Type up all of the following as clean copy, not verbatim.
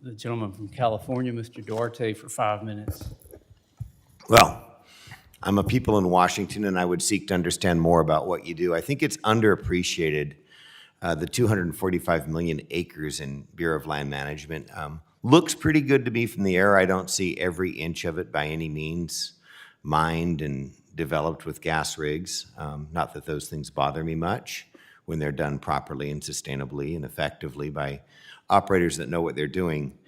the gentleman from California, Mr. Duarte, for 5 minutes. Well, I'm a people in Washington, and I would seek to understand more about what you do. I think it's underappreciated, the 245 million acres in Bureau of Land Management. Looks pretty good to me from the air. I don't see every inch of it by any means mined and developed with gas rigs. Not that those things bother me much when they're done properly and sustainably and effectively by operators that know what they're doing.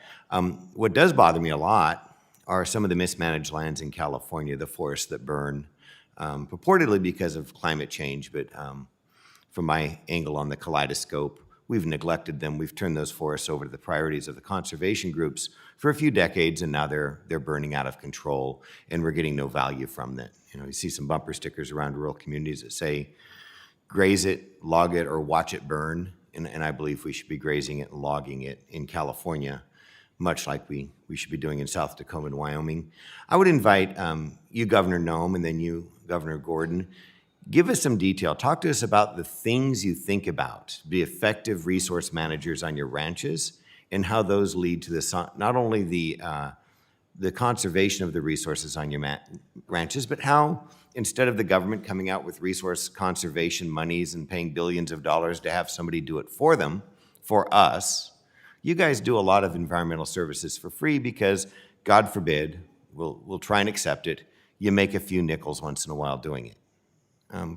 What does bother me a lot are some of the mismanaged lands in California, the forests that burn, purportedly because of climate change, but from my angle on the kaleidoscope, we've neglected them. We've turned those forests over to the priorities of the conservation groups for a few decades, and now they're burning out of control, and we're getting no value from that. You know, you see some bumper stickers around rural communities that say, graze it, log it, or watch it burn, and I believe we should be grazing it and logging it in California, much like we should be doing in South Dakota and Wyoming. I would invite you, Governor Noem, and then you, Governor Gordon, give us some detail. Talk to us about the things you think about to be effective resource managers on your ranches and how those lead to not only the conservation of the resources on your ranches, but how instead of the government coming out with resource conservation monies and paying billions of dollars to have somebody do it for them, for us, you guys do a lot of environmental services for free because, God forbid, we'll try and accept it, you make a few nickels once in a while doing it.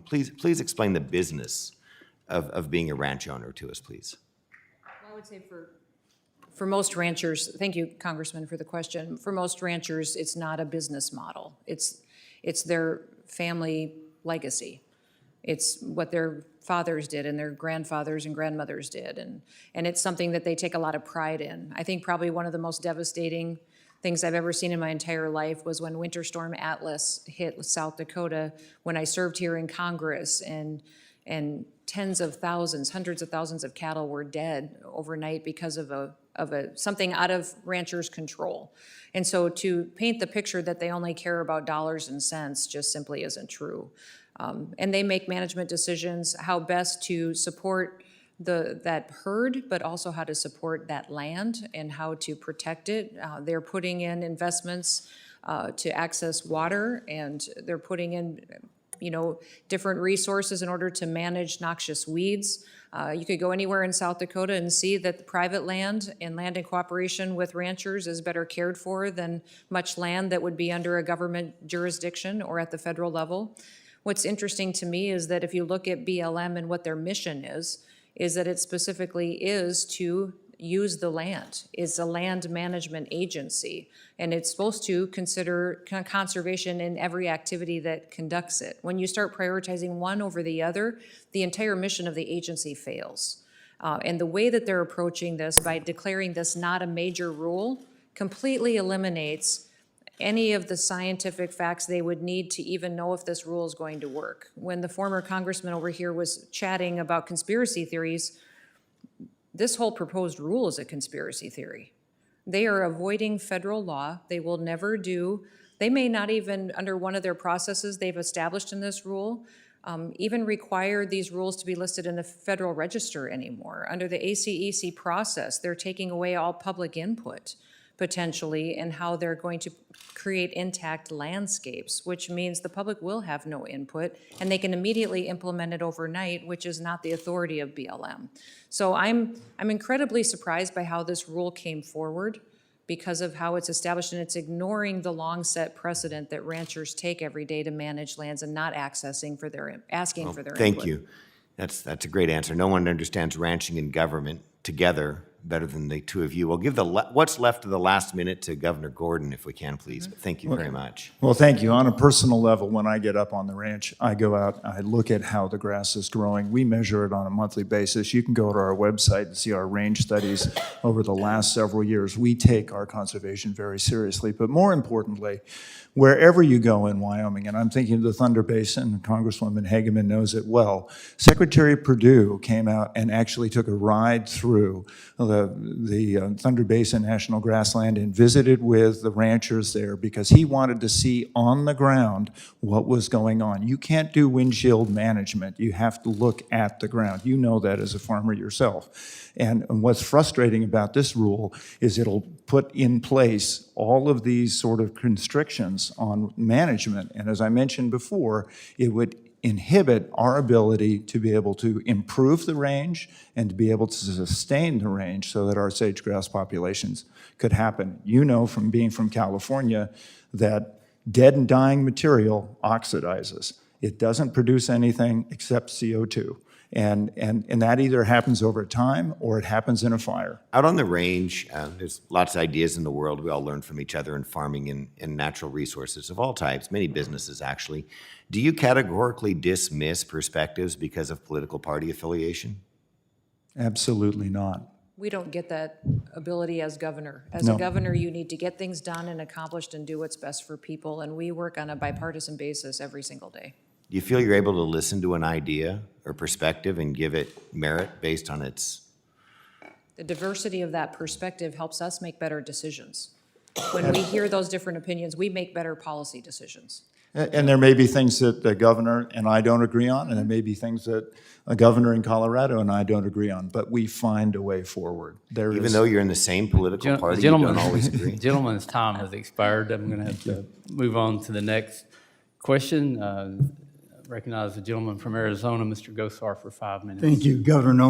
Please explain the business of being a ranch owner to us, please. I would say for most ranchers, thank you, Congressman, for the question. For most ranchers, it's not a business model. It's their family legacy. It's what their fathers did and their grandfathers and grandmothers did, and it's something that they take a lot of pride in. I think probably one of the most devastating things I've ever seen in my entire life was when Winter Storm Atlas hit South Dakota when I served here in Congress, and tens of thousands, hundreds of thousands of cattle were dead overnight because of something out of ranchers' control. And so to paint the picture that they only care about dollars and cents just simply isn't true. And they make management decisions how best to support that herd, but also how to support that land and how to protect it. They're putting in investments to access water, and they're putting in different resources in order to manage noxious weeds. You could go anywhere in South Dakota and see that the private land and land in cooperation with ranchers is better cared for than much land that would be under a government jurisdiction or at the federal level. What's interesting to me is that if you look at BLM and what their mission is that it specifically is to use the land. It's a land management agency, and it's supposed to consider conservation in every activity that conducts it. When you start prioritizing one over the other, the entire mission of the agency fails. And the way that they're approaching this by declaring this not a major rule completely eliminates any of the scientific facts they would need to even know if this rule is going to work. When the former congressman over here was chatting about conspiracy theories, this whole proposed rule is a conspiracy theory. They are avoiding federal law. They will never do, they may not even, under one of their processes they've established in this rule, even require these rules to be listed in the Federal Register anymore. Under the ACEC process, they're taking away all public input, potentially, in how they're going to create intact landscapes, which means the public will have no input, and they can immediately implement it overnight, which is not the authority of BLM. So I'm incredibly surprised by how this rule came forward because of how it's established, and it's ignoring the long set precedent that ranchers take every day to manage lands and not asking for their input. Thank you. That's a great answer. No one understands ranching and government together better than the two of you. We'll give what's left of the last minute to Governor Gordon, if we can, please. But thank you very much. Well, thank you. On a personal level, when I get up on the ranch, I go out, I look at how the grass is growing. We measure it on a monthly basis. You can go to our website and see our range studies over the last several years. We take our conservation very seriously. But more importantly, wherever you go in Wyoming, and I'm thinking of the Thunder Basin, Congresswoman Hageman knows it well, Secretary Perdue came out and actually took a ride through the Thunder Basin National Grassland and visited with the ranchers there because he wanted to see on the ground what was going on. You can't do windshield management. You have to look at the ground. You know that as a farmer yourself. And what's frustrating about this rule is it'll put in place all of these sort of constrictions on management. And as I mentioned before, it would inhibit our ability to be able to improve the range and to be able to sustain the range so that our sage-grouse populations could happen. You know from being from California that dead and dying material oxidizes. It doesn't produce anything except CO2. And that either happens over time or it happens in a fire. Out on the range, there's lots of ideas in the world. We all learn from each other in farming and natural resources of all types, many businesses actually. Do you categorically dismiss perspectives because of political party affiliation? Absolutely not. We don't get that ability as governor. As No. a governor, you need to get things done and accomplished and do what's best for people, and we work on a bipartisan basis every single day. Do you feel you're able to listen to an idea or perspective and give it merit based on its... The diversity of that perspective helps us make better decisions. When we hear those different opinions, we make better policy decisions. And there may be things that the governor and I don't agree on, and there may be things that a governor in Colorado and I don't agree on, but we find a way forward. Even though you're in the same political party, you don't always agree? Gentleman's time has expired. I'm going to have to move on to the next question. Recognize the gentleman from Arizona, Mr. Gosar, for 5 minutes. Thank you, Governor Noem.